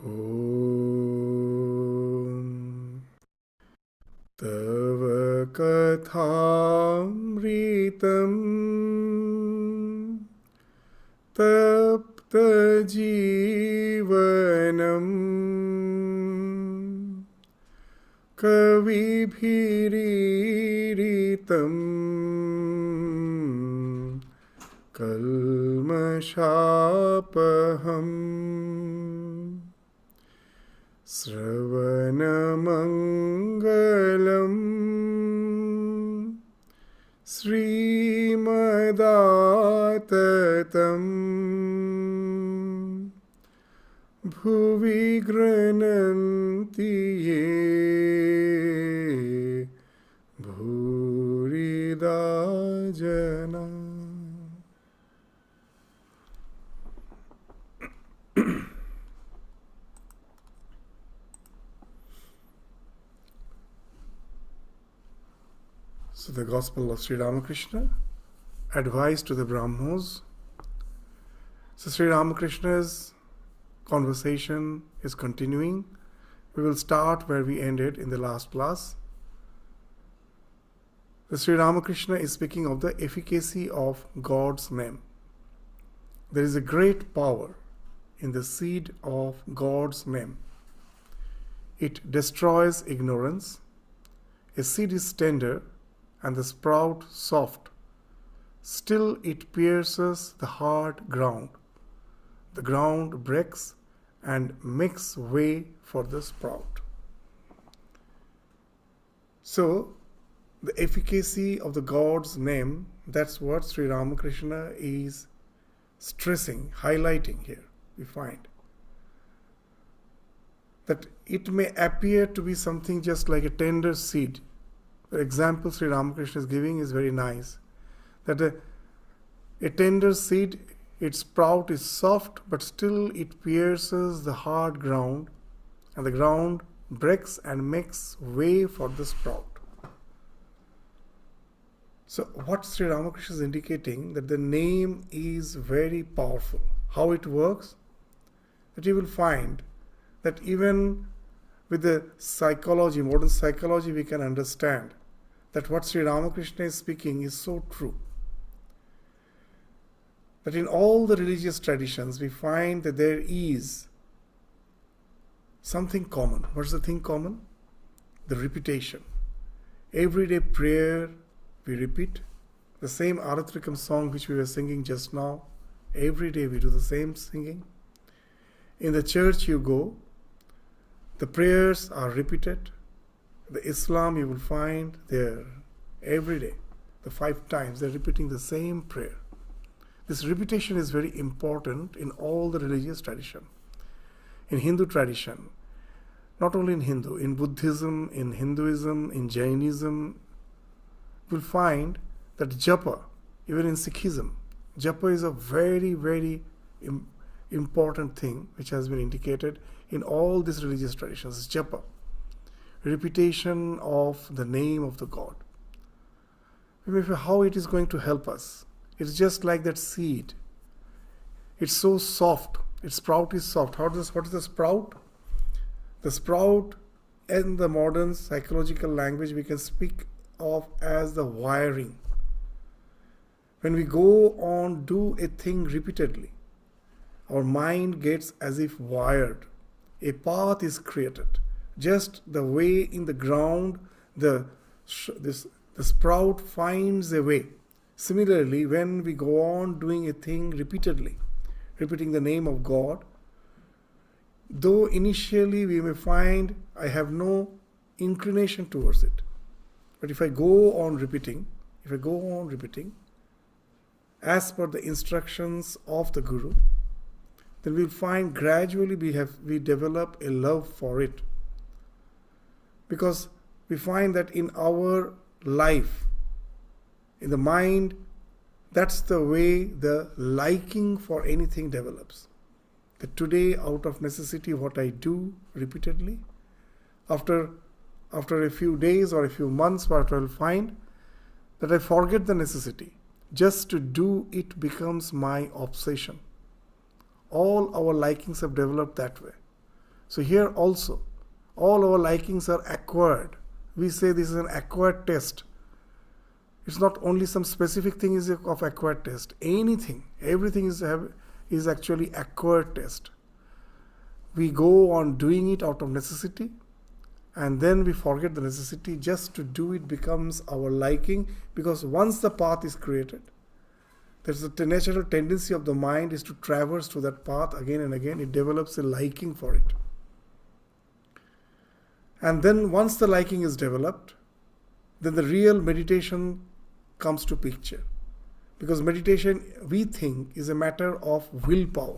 Om Tava Kathamritam Tapta Jivanam Kavibhiriritam Kalmashapaham Sravanamangalam Srimadatam Bhuvi Grananti Ye Bhurida Jana. So the Gospel of Sri Ramakrishna, advice to the Brahmos. So Sri Ramakrishna's conversation is continuing. We will start where we ended in the last class. The Sri Ramakrishna is speaking of the efficacy of God's name. There is a great power in the seed of God's name. It destroys ignorance. A seed is tender and the sprout soft. Still it pierces the hard ground. The ground breaks and makes way for the sprout. So, the efficacy of the God's name, that's what Sri Ramakrishna is stressing, highlighting here. We find that it may appear to be something just like a tender seed. The example Sri Ramakrishna is giving is very nice. That a tender seed, its sprout is soft, but still it pierces the hard ground, and the ground breaks and makes way for the sprout. So what Sri Ramakrishna is indicating, that the name is very powerful. How it works? That you will find that even with the psychology, modern psychology, we can understand that what Sri Ramakrishna is speaking is so true. That in all the religious traditions, we find that there is something common. What's the thing common? The repetition. Everyday prayer we repeat. The same Aratrikam song which we were singing just now. Every day we do the same singing. In the church you go, the prayers are repeated. The Islam you will find there every day, the 5 times they're repeating the same prayer. This repetition is very important in all the religious tradition. In Hindu tradition, not only in Hindu, in Buddhism, in Hinduism, in Jainism, you'll find that japa, even in Sikhism, japa is a very, very important thing which has been indicated in all these religious traditions. Japa, repetition of the name of the God. How it is going to help us? It's just like that seed. It's so soft. Its sprout is soft. What is the sprout? The sprout, in the modern psychological language, we can speak of as the wiring. When we go on do a thing repeatedly, our mind gets as if wired. A path is created. Just the way in the ground, the sprout finds a way. Similarly, when we go on doing a thing repeatedly, repeating the name of God, though initially we may find I have no inclination towards it, but if I go on repeating, as per the instructions of the Guru, then we'll find gradually we develop a love for it. Because we find that in our life, in the mind, that's the way the liking for anything develops. That today, out of necessity, what I do repeatedly, after a few days or a few months, what I'll find, that I forget the necessity. Just to do it becomes my obsession. All our likings have developed that way. So here also, all our likings are acquired. We say this is an acquired taste. It's not only some specific thing is of acquired taste. Anything, everything is actually acquired taste. We go on doing it out of necessity, and then we forget the necessity. Just to do it becomes our liking, because once the path is created, there's a natural tendency of the mind is to traverse to that path again and again. It develops a liking for it. And then once the liking is developed, then the real meditation comes to picture. Because meditation, we think, is a matter of willpower.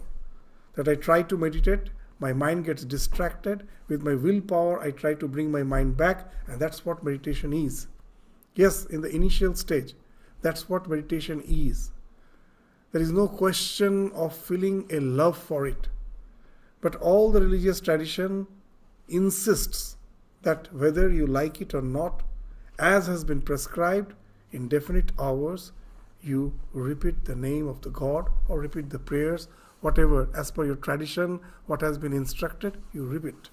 That I try to meditate, my mind gets distracted. With my willpower, I try to bring my mind back, and that's what meditation is. Yes, in the initial stage, that's what meditation is. There is no question of feeling a love for it. But all the religious tradition insists that whether you like it or not, as has been prescribed, in definite hours, you repeat the name of the God or repeat the prayers, whatever, as per your tradition, what has been instructed, you repeat.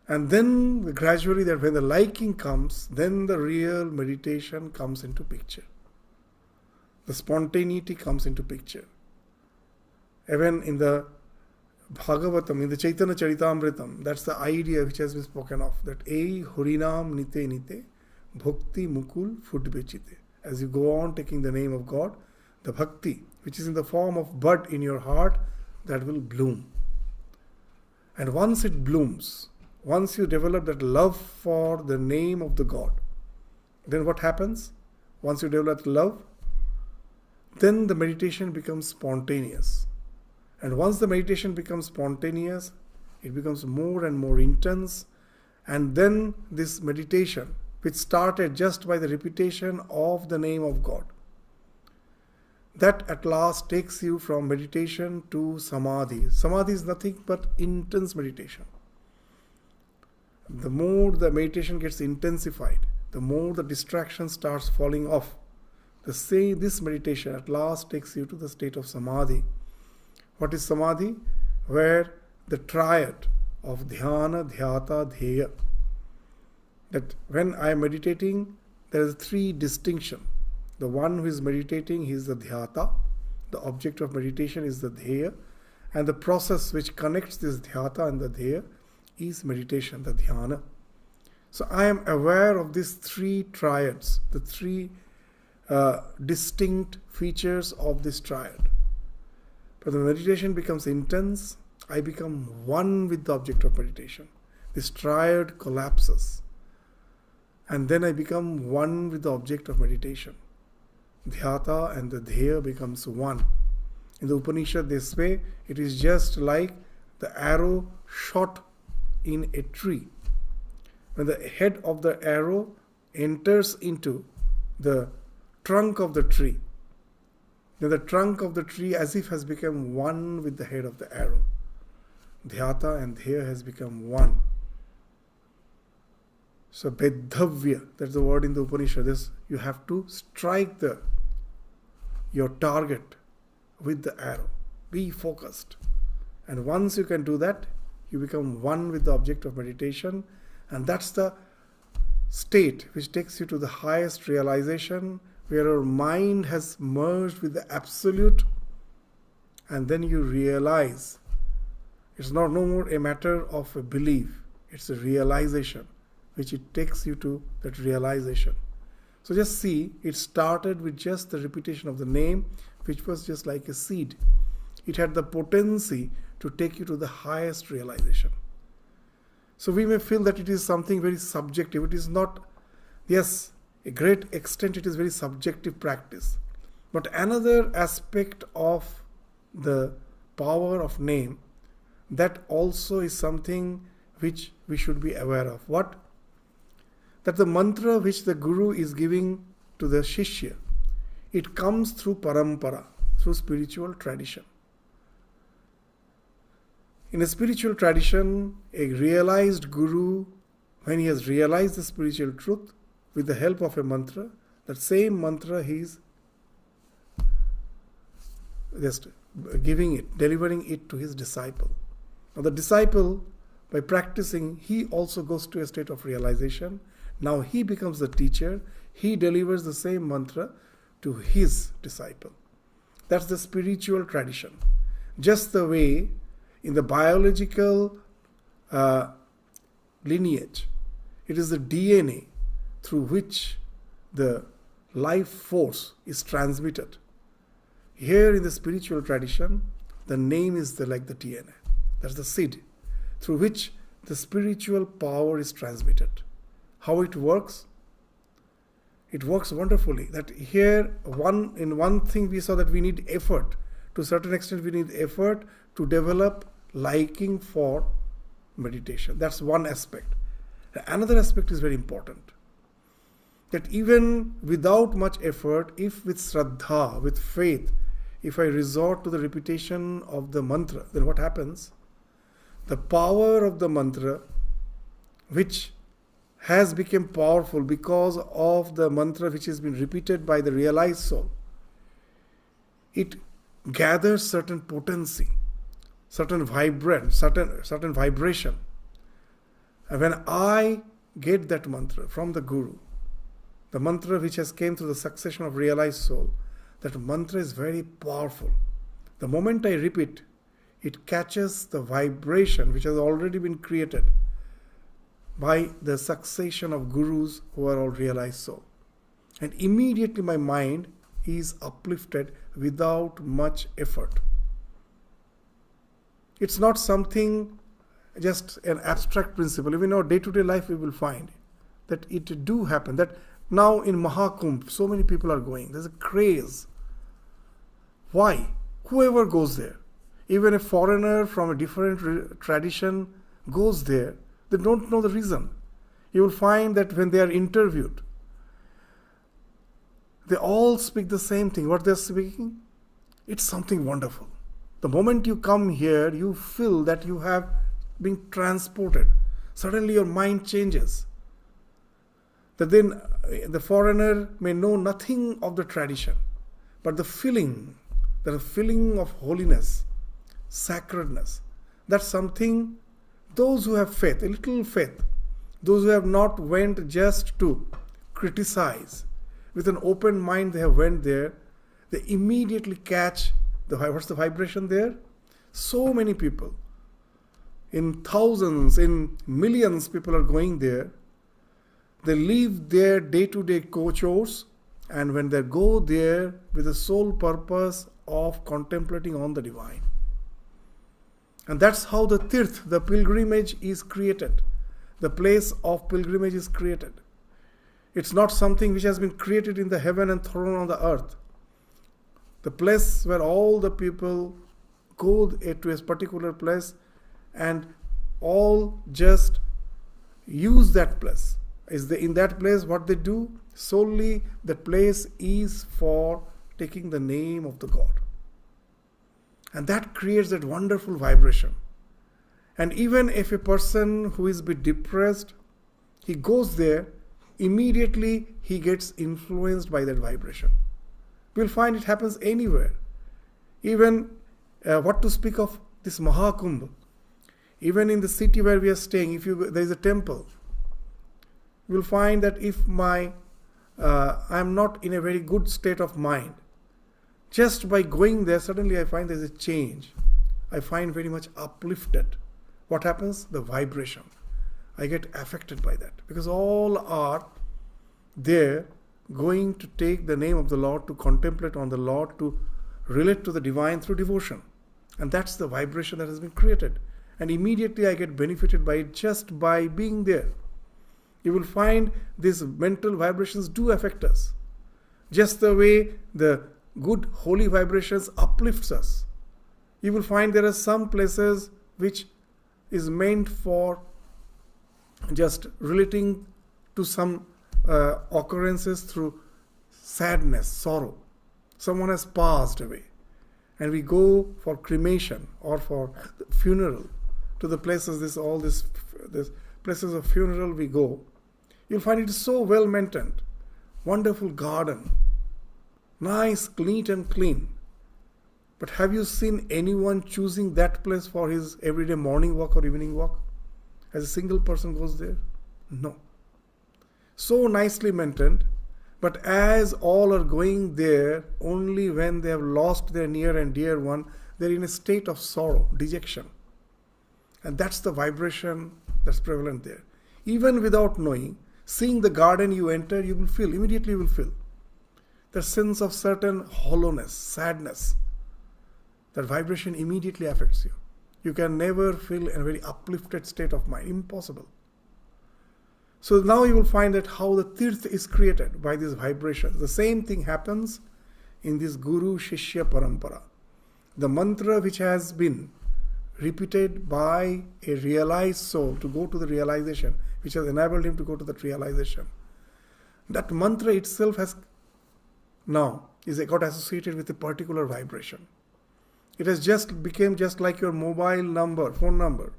And then gradually, that when the liking comes, then the real meditation comes into picture. The spontaneity comes into picture. Even in the Bhagavatam, in the Chaitanya Charitamritam, that's the idea which has been spoken of, that Ei Hurinam Nite Nite Bhakti Mukul Fudbechite. As you go on taking the name of God, the bhakti, which is in the form of bud in your heart, that will bloom. And once it blooms, once you develop that love for the name of the God, then what happens? Once you develop love, then the meditation becomes spontaneous. And once the meditation becomes spontaneous, it becomes more and more intense. And then this meditation, which started just by the repetition of the name of God, that at last takes you from meditation to samadhi. Samadhi is nothing but intense meditation. The more the meditation gets intensified, the more the distraction starts falling off. This meditation at last takes you to the state of samadhi. What is samadhi? Where the triad of dhyana, dhyata, dheya. That when I am meditating, there is three distinctions. The one who is meditating, he is the dhyata. The object of meditation is the dheya. And the process which connects this dhyata and the dheya is meditation, the dhyana. So I am aware of these three triads, the three distinct features of this triad. But the meditation becomes intense, I become one with the object of meditation. This triad collapses. And then I become one with the object of meditation. Dhyata and the dheya becomes one. In the Upanishad they say it is just like the arrow shot in a tree. When the head of the arrow enters into the trunk of the tree, then the trunk of the tree as if has become one with the head of the arrow. Dhyata and dheya has become one. So Vedhavya, that's the word in the Upanishad, is you have to strike your target with the arrow. Be focused. And once you can do that, you become one with the object of meditation. And that's the state which takes you to the highest realization, where our mind has merged with the absolute. And then you realize it's no more a matter of a belief. It's a realization, which it takes you to that realization. So just see, it started with just the repetition of the name, which was just like a seed. It had the potency to take you to the highest realization. So we may feel that it is something very subjective. It is not, yes, a great extent it is very subjective practice. But another aspect of the power of name, that also is something which we should be aware of. What? That the mantra which the Guru is giving to the Shishya, it comes through parampara, through spiritual tradition. In a spiritual tradition, a realized Guru, when he has realized the spiritual truth, with the help of a mantra, that same mantra he is just giving it, delivering it to his disciple. Now the disciple, by practicing, he also goes to a state of realization. Now he becomes the teacher. He delivers the same mantra to his disciple. That's the spiritual tradition. Just the way in the biological lineage, it is the DNA through which the life force is transmitted. Here in the spiritual tradition, the name is like the DNA. That's the seed through which the spiritual power is transmitted. How it works? It works wonderfully. That here, in one thing we saw that we need effort. To a certain extent, we need effort to develop liking for meditation. That's one aspect. Another aspect is very important. That even without much effort, if with Shraddha, with faith, if I resort to the repetition of the mantra, then what happens? The power of the mantra, which has become powerful because of the mantra which has been repeated by the realized soul, it gathers certain potency, certain vibrant, certain vibration. And when I get that mantra from the Guru, the mantra which has came through the succession of realized soul, that mantra is very powerful. The moment I repeat, it catches the vibration which has already been created by the succession of gurus who are all realized soul. And immediately my mind is uplifted without much effort. It's not something, just an abstract principle. Even in our day-to-day life we will find that it do happen. That now in Mahakumbh, so many people are going. There's a craze. Why? Whoever goes there, even a foreigner from a different tradition goes there, they don't know the reason. You will find that when they are interviewed, they all speak the same thing. What they're speaking? It's something wonderful. The moment you come here, you feel that you have been transported. Suddenly your mind changes. That then the foreigner may know nothing of the tradition, but the feeling of holiness, sacredness, that's something those who have faith, a little faith, those who have not went just to criticize, with an open mind they have went there, they immediately catch what's the vibration there? So many people, in thousands, in millions people are going there. They leave their day-to-day chores, and when they go there with the sole purpose of contemplating on the divine. And that's how the tirth, the pilgrimage, is created. The place of pilgrimage is created. It's not something which has been created in the heaven and thrown on the earth. The place where all the people go to a particular place and all just use that place. In that place, what they do? Solely that place is for taking the name of the God. And that creates that wonderful vibration. And even if a person who is a bit depressed, he goes there, immediately he gets influenced by that vibration. We'll find it happens anywhere. Even what to speak of this Mahakumbh. Even in the city where we are staying, there is a temple, we'll find that if I am not in a very good state of mind, just by going there, suddenly I find there's a change. I find very much uplifted. What happens? The vibration. I get affected by that. Because all are there going to take the name of the Lord, to contemplate on the Lord, to relate to the divine through devotion. And that's the vibration that has been created. And immediately I get benefited by it just by being there. You will find these mental vibrations do affect us. Just the way the good holy vibrations uplifts us. You will find there are some places which is meant for just relating to some occurrences through sadness, sorrow. Someone has passed away and we go for cremation or for funeral to the places, this places of funeral we go. You'll find it so well maintained. Wonderful garden. Nice, neat and clean. But have you seen anyone choosing that place for his everyday morning walk or evening walk? As a single person goes there? No. So nicely maintained, but as all are going there, only when they have lost their near and dear one, they're in a state of sorrow, dejection. And that's the vibration that's prevalent there. Even without knowing, seeing the garden you enter, you will feel, immediately you will feel the sense of certain hollowness, sadness. That vibration immediately affects you. You can never feel in a very uplifted state of mind. Impossible. So now you will find that how the tirth is created by these vibrations. The same thing happens in this Guru Shishya Parampara. The mantra which has been repeated by a realized soul to go to the realization, which has enabled him to go to that realization. That mantra itself has now got associated with a particular vibration. It has just become just like your mobile number, phone number.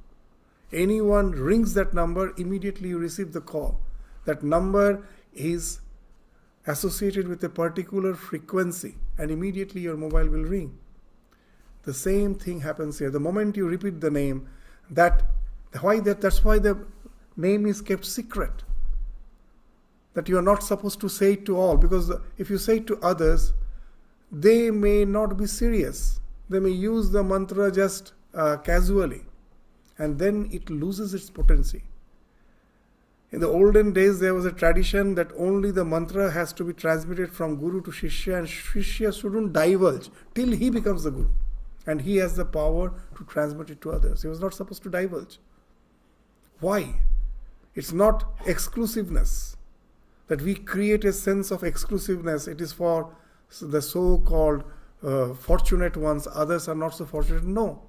Anyone rings that number, immediately you receive the call. That number is associated with a particular frequency and immediately your mobile will ring. The same thing happens here. The moment you repeat the name, that's why the name is kept secret. That you are not supposed to say it to all, because if you say it to others, they may not be serious. They may use the mantra just casually, and then it loses its potency. In the olden days, there was a tradition that only the mantra has to be transmitted from Guru to Shishya, and Shishya shouldn't divulge till he becomes the Guru. And he has the power to transmit it to others. He was not supposed to divulge. Why? It's not exclusiveness. That we create a sense of exclusiveness. It is for the so-called fortunate ones. Others are not so fortunate. No.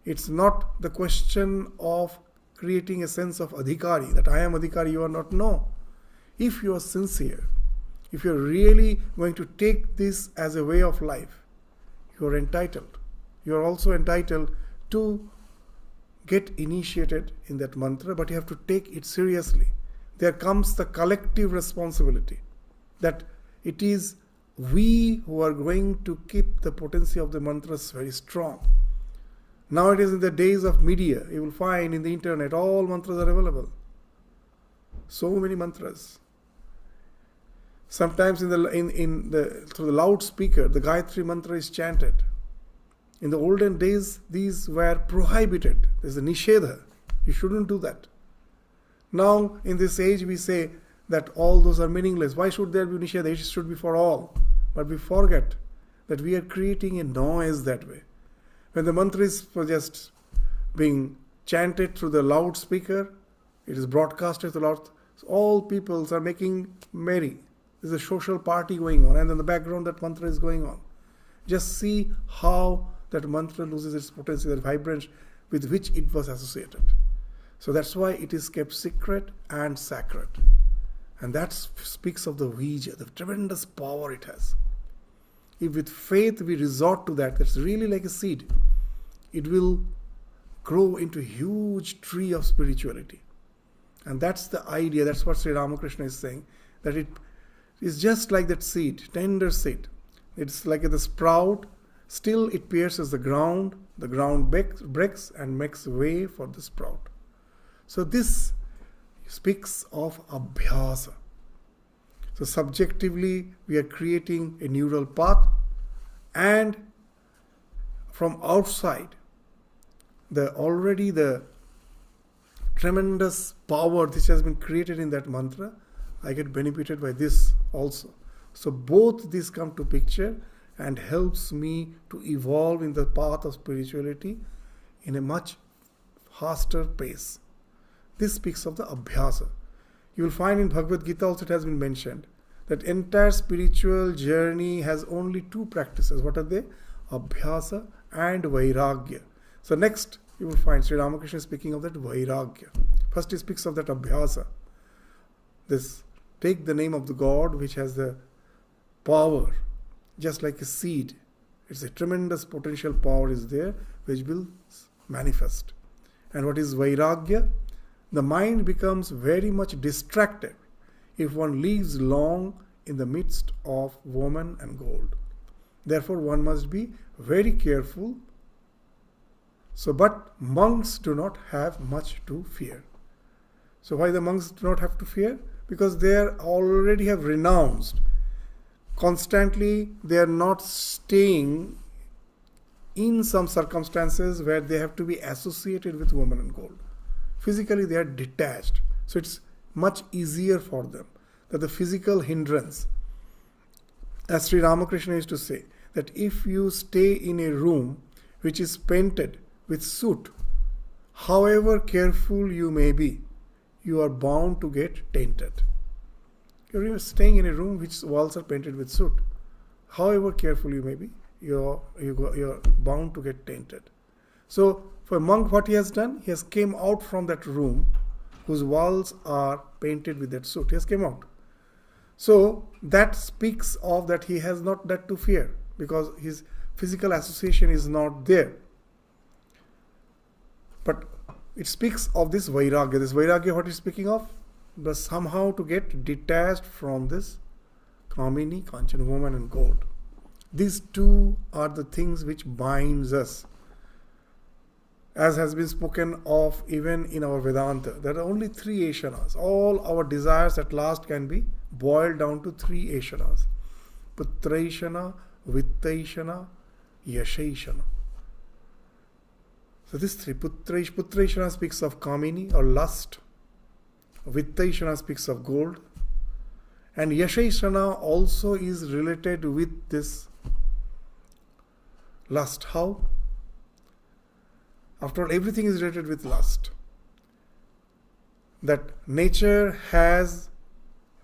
It's not the question of creating a sense of adhikari, that I am adhikari, you are not. No. If you are sincere, if you are really going to take this as a way of life, you are entitled. You are also entitled to get initiated in that mantra, but you have to take it seriously. There comes the collective responsibility that it is we who are going to keep the potency of the mantras very strong. Nowadays, in the days of media, you will find in the internet all mantras are available. So many mantras. Sometimes through the loudspeaker, the Gayatri mantra is chanted. In the olden days, these were prohibited. There's a nishedha. You shouldn't do that. Now, in this age, we say that all those are meaningless. Why should there be nishedha? It should be for all. But we forget that we are creating a noise that way. When the mantra is just being chanted through the loudspeaker, it is broadcasted to the loud. So all peoples are making merry. There's a social party going on, and in the background that mantra is going on. Just see how that mantra loses its potency, that vibrance with which it was associated. So that's why it is kept secret and sacred. And that speaks of the Vija, the tremendous power it has. If with faith we resort to that, that's really like a seed. It will grow into a huge tree of spirituality. And that's the idea, that's what Sri Ramakrishna is saying, that it is just like that seed, tender seed. It's like the sprout, still it pierces the ground breaks and makes way for the sprout. So this speaks of abhyasa. So subjectively, we are creating a neural path, and from outside, the tremendous power which has been created in that mantra, I get benefited by this also. So both these come to picture and helps me to evolve in the path of spirituality in a much faster pace. This speaks of the abhyasa. You will find in Bhagavad Gita also it has been mentioned that entire spiritual journey has only two practices. What are they? Abhyasa and Vairagya. So next you will find Sri Ramakrishna speaking of that Vairagya. First he speaks of that Abhyasa. This, take the name of the God which has the power, just like a seed. It's a tremendous potential power is there which will manifest. And what is Vairagya? The mind becomes very much distracted if one lives long in the midst of woman and gold. Therefore, one must be very careful. So, but monks do not have much to fear. So, why the monks do not have to fear? Because they already have renounced. Constantly, they are not staying in some circumstances where they have to be associated with woman and gold. Physically, they are detached. So, it's much easier for them. That the physical hindrance, as Sri Ramakrishna used to say, that if you stay in a room which is painted with soot, however careful you may be, you are bound to get tainted. You're staying in a room which walls are painted with soot. However careful you may be, you're bound to get tainted. So for a monk, what he has done, he has came out from that room whose walls are painted with that soot. He has came out. So that speaks of that he has not that to fear, because his physical association is not there. But it speaks of this vairagya. This vairagya, what is speaking of? But somehow to get detached from this Kamini, Kanchan, woman and gold. These two are the things which binds us. As has been spoken of even in our Vedanta, there are only three ashanas. All our desires at last can be boiled down to three ashanas. Putraishana, Vittaishana, Yashaishana. So this three, Putraishana speaks of Kamini or lust. Vittaishana speaks of gold. And Yashaishana also is related with this lust. How? After all, everything is related with lust. That nature has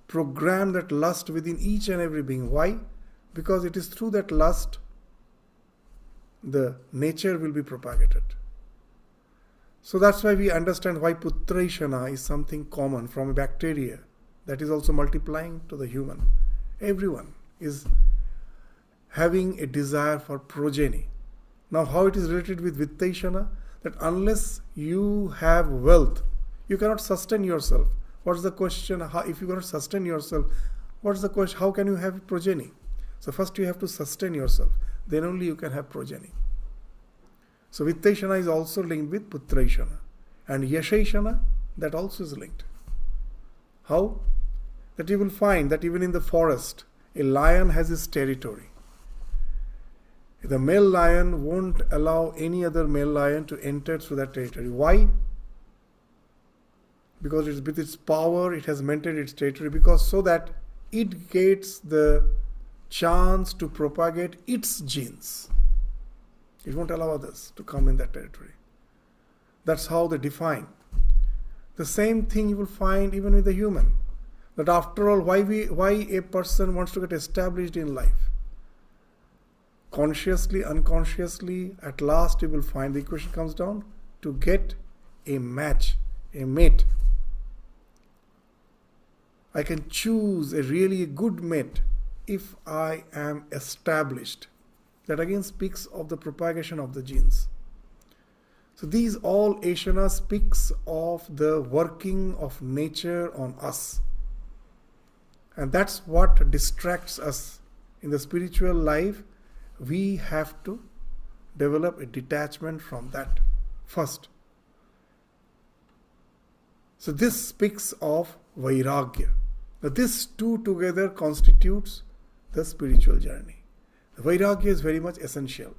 programmed that lust within each and every being. Why? Because it is through that lust the nature will be propagated. So that's why we understand why Putraishana is something common from a bacteria that is also multiplying to the human. Everyone is having a desire for progeny. Now how it is related with Vittaishana? That unless you have wealth, you cannot sustain yourself. What's the question? If you cannot sustain yourself, what's the question? How can you have progeny? So first you have to sustain yourself. Then only you can have progeny. So Vittaishana is also linked with Putraishana. And Yashaishana, that also is linked. How? That you will find that even in the forest, a lion has his territory. The male lion won't allow any other male lion to enter through that territory. Why? Because it's with its power, it has maintained its territory, because so that it gets the chance to propagate its genes. It won't allow others to come in that territory. That's how they define. The same thing you will find even with the human. That after all, why a person wants to get established in life? Consciously, unconsciously, at last you will find the equation comes down to get a match, a mate. I can choose a really good mate if I am established. That again speaks of the propagation of the genes. So these all ashana speaks of the working of nature on us. And that's what distracts us in the spiritual life. We have to develop a detachment from that first. So this speaks of vairagya. Now these two together constitutes the spiritual journey. The vairagya is very much essential.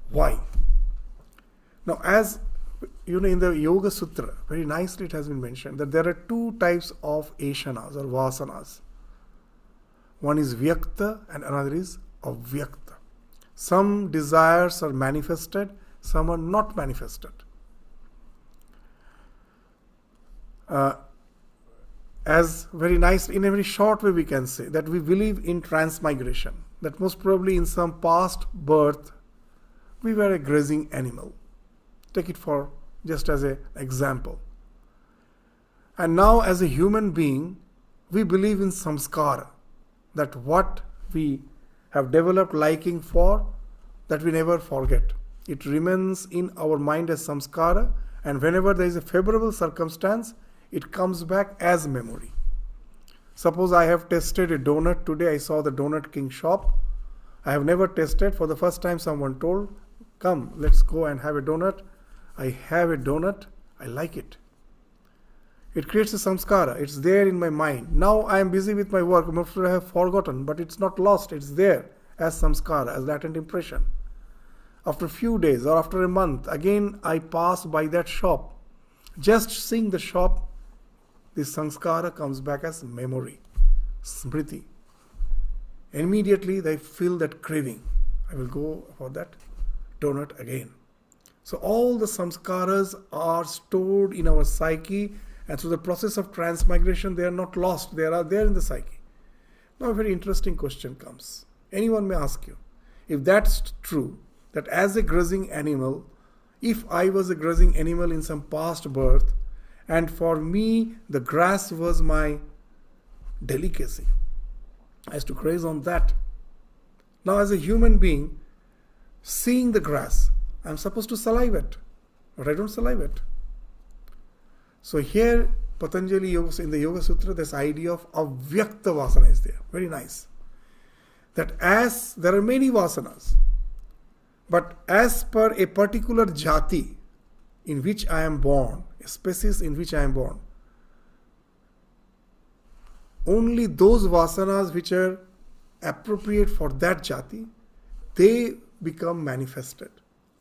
Why? Now as you know, in the Yoga Sutra, very nicely it has been mentioned that there are two types of ashanas or vasanas. One is vyakta and another is avyakta. Some desires are manifested, some are not manifested. As very nice, in a very short way we can say that we believe in transmigration. That most probably in some past birth, we were a grazing animal. Take it for just as an example. And now as a human being, we believe in samskara. That what we have developed liking for, that we never forget. It remains in our mind as samskara, and whenever there is a favorable circumstance, it comes back as memory. Suppose I have tasted a donut today, I saw the Donut King shop. I have never tasted. For the first time someone told, come, let's go and have a donut. I have a donut. I like it. It creates a samskara. It's there in my mind. Now I am busy with my work. Most I have forgotten, but it's not lost. It's there as samskara, as latent impression. After a few days or after a month, again I pass by that shop. Just seeing the shop, this samskara comes back as memory, smriti. Immediately they feel that craving. I will go for that donut again. So all the samskaras are stored in our psyche, and through the process of transmigration, they are not lost. They are there in the psyche. Now a very interesting question comes. Anyone may ask you, if that's true, that as a grazing animal, if I was a grazing animal in some past birth, and for me the grass was my delicacy, I used to graze on that. Now as a human being, seeing the grass, I'm supposed to salivate, but I don't salivate. So here Patanjali Yoga, in the Yoga Sutra, this idea of avyakta vasana is there. Very nice. That as there are many vasanas, but as per a particular jati in which I am born, a species in which I am born, only those vasanas which are appropriate for that jati, they become manifested.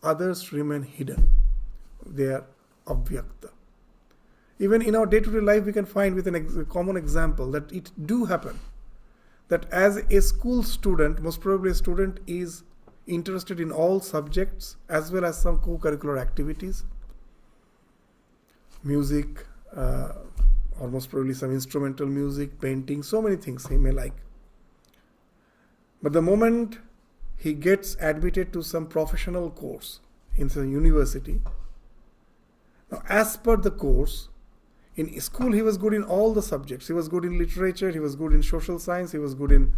Others remain hidden. They are avyakta. Even in our day-to-day life, we can find with a common example that it do happen that as a school student, most probably a student is interested in all subjects as well as some co-curricular activities, music, or most probably some instrumental music, painting, so many things he may like. But the moment he gets admitted to some professional course in some university, now as per the course, in school he was good in all the subjects. He was good in literature, he was good in social science, he was good in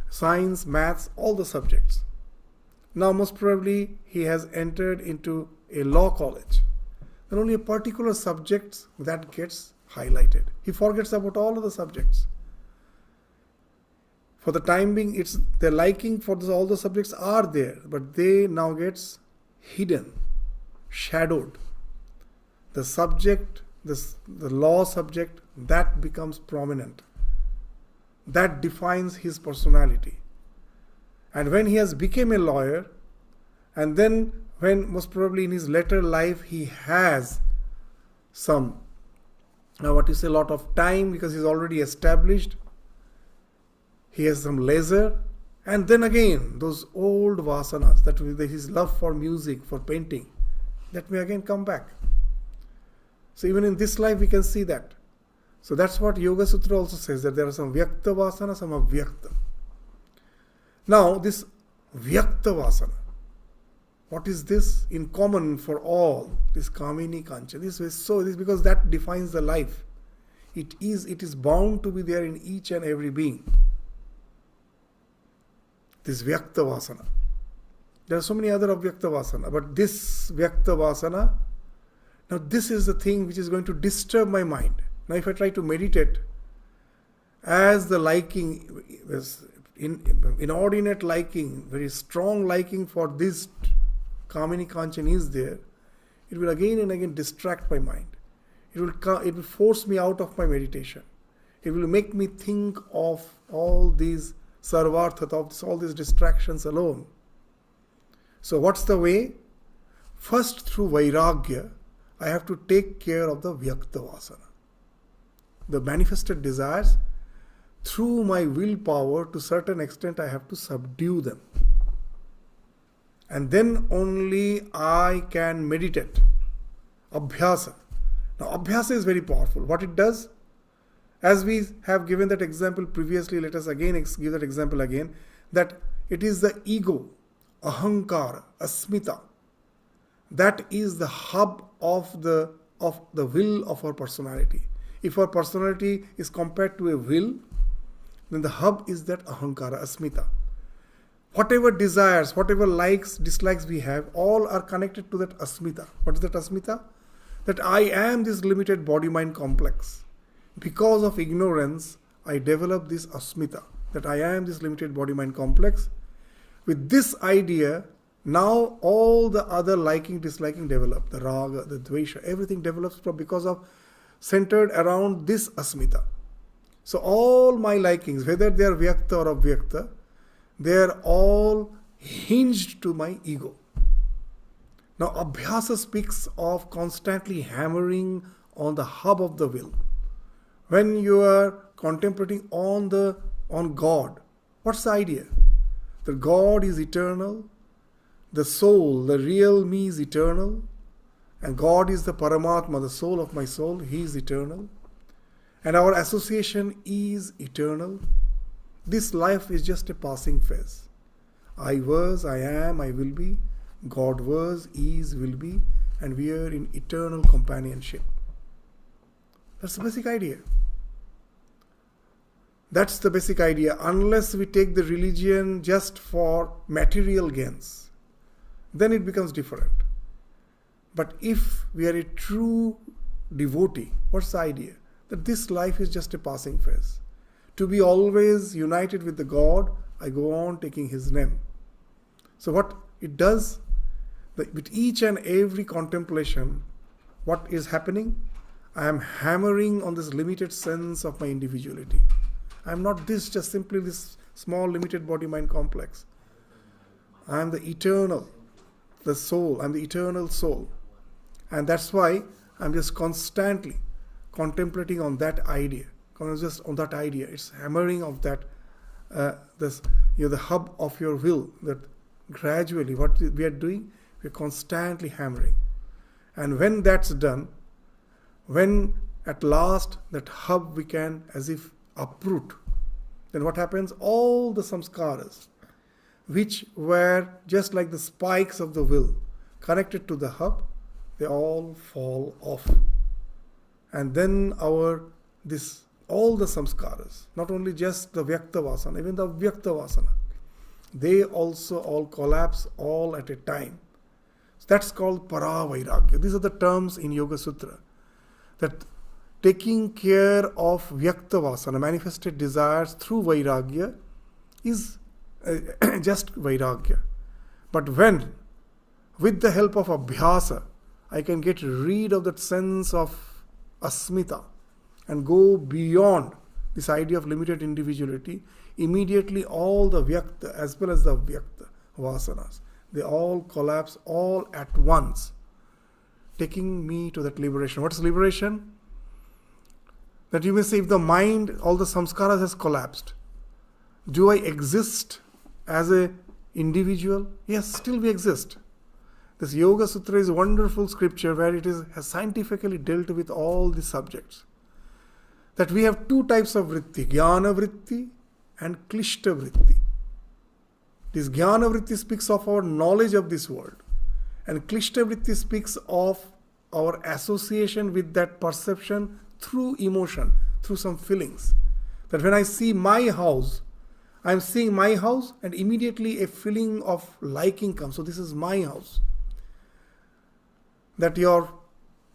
science, maths, all the subjects. Now most probably he has entered into a law college. Then only a particular subject that gets highlighted. He forgets about all of the subjects. For the time being, it's the liking for all the subjects are there, but they now gets hidden, shadowed. The subject, the law subject, that becomes prominent. That defines his personality. And when he has become a lawyer, and then when most probably in his later life he has some, now what you say, a lot of time because he's already established, he has some leisure, and then again those old vasanas, that his love for music, for painting, that may again come back. So even in this life we can see that. So that's what Yoga Sutra also says, that there are some vyakta vasana, some avyakta. Now this vyakta vasana, what is this in common for all? This kamini kancha. This is because that defines the life. It is bound to be there in each and every being. This vyakta vasana. There are so many other avyakta vasana, but this vyakta vasana, now this is the thing which is going to disturb my mind. Now if I try to meditate, as the liking, this inordinate liking, very strong liking for this kamini kanchan is there, it will again and again distract my mind. It will force me out of my meditation. It will make me think of all these sarvartha, of all these distractions alone. So what's the way? First, through vairagya, I have to take care of the vyakta vasana. The manifested desires, through my willpower, to a certain extent, I have to subdue them. And then only I can meditate. Abhyasa. Now, abhyasa is very powerful. What it does, as we have given that example previously, let us again give that example again, that it is the ego, ahankara, asmita, that is the hub of the will of our personality. If our personality is compared to a will, then the hub is that ahankara, asmita. Whatever desires, whatever likes, dislikes we have, all are connected to that asmita. What is that asmita? That I am this limited body-mind complex. Because of ignorance, I develop this asmita, that I am this limited body-mind complex. With this idea, now all the other liking, disliking develop. The raga, the dvesha, everything develops because of centered around this asmita. So all my likings, whether they are vyakta or avyakta, they are all hinged to my ego. Now Abhyasa speaks of constantly hammering on the hub of the will. When you are contemplating on God, what's the idea? That God is eternal, the soul, the real me is eternal, and God is the Paramatma, the soul of my soul, He is eternal, and our association is eternal. This life is just a passing phase. I was, I am, I will be, God was, is, will be, and we are in eternal companionship. That's the basic idea. That's the basic idea. Unless we take the religion just for material gains, then it becomes different. But if we are a true devotee, what's the idea? That this life is just a passing phase. To be always united with the God, I go on taking His name. So what it does, with each and every contemplation, what is happening? I am hammering on this limited sense of my individuality. I am not just simply this small limited body-mind complex. I am the eternal, the soul. I am the eternal soul. And that's why I'm just constantly contemplating on that idea. Just on that idea. It's hammering of that, the hub of your will. That gradually, what we are doing, we're constantly hammering. And when that's done, when at last that hub we can as if uproot, then what happens? All the samskaras, which were just like the spikes of the will connected to the hub, they all fall off. And then all the samskaras, not only just the vyakta vasana, even the avyakta vasana, they also all collapse all at a time. So that's called para-vairagya. These are the terms in Yoga Sutra. That taking care of vyakta vasana, manifested desires through vairagya, is just vairagya. But when, with the help of abhyasa, I can get rid of that sense of asmita and go beyond this idea of limited individuality, immediately all the vyakta as well as the avyakta vasanas, they all collapse all at once, taking me to that liberation. What is liberation? That you may say, if the mind, all the samskaras has collapsed, do I exist as an individual? Yes, still we exist. This Yoga Sutra is a wonderful scripture where it has scientifically dealt with all the subjects. That we have two types of vritti, jnana vritti and klishta vritti. This jnana vritti speaks of our knowledge of this world, and klishta vritti speaks of our association with that perception through emotion, through some feelings. That when I see my house, I am seeing my house and immediately a feeling of liking comes. So this is my house. That your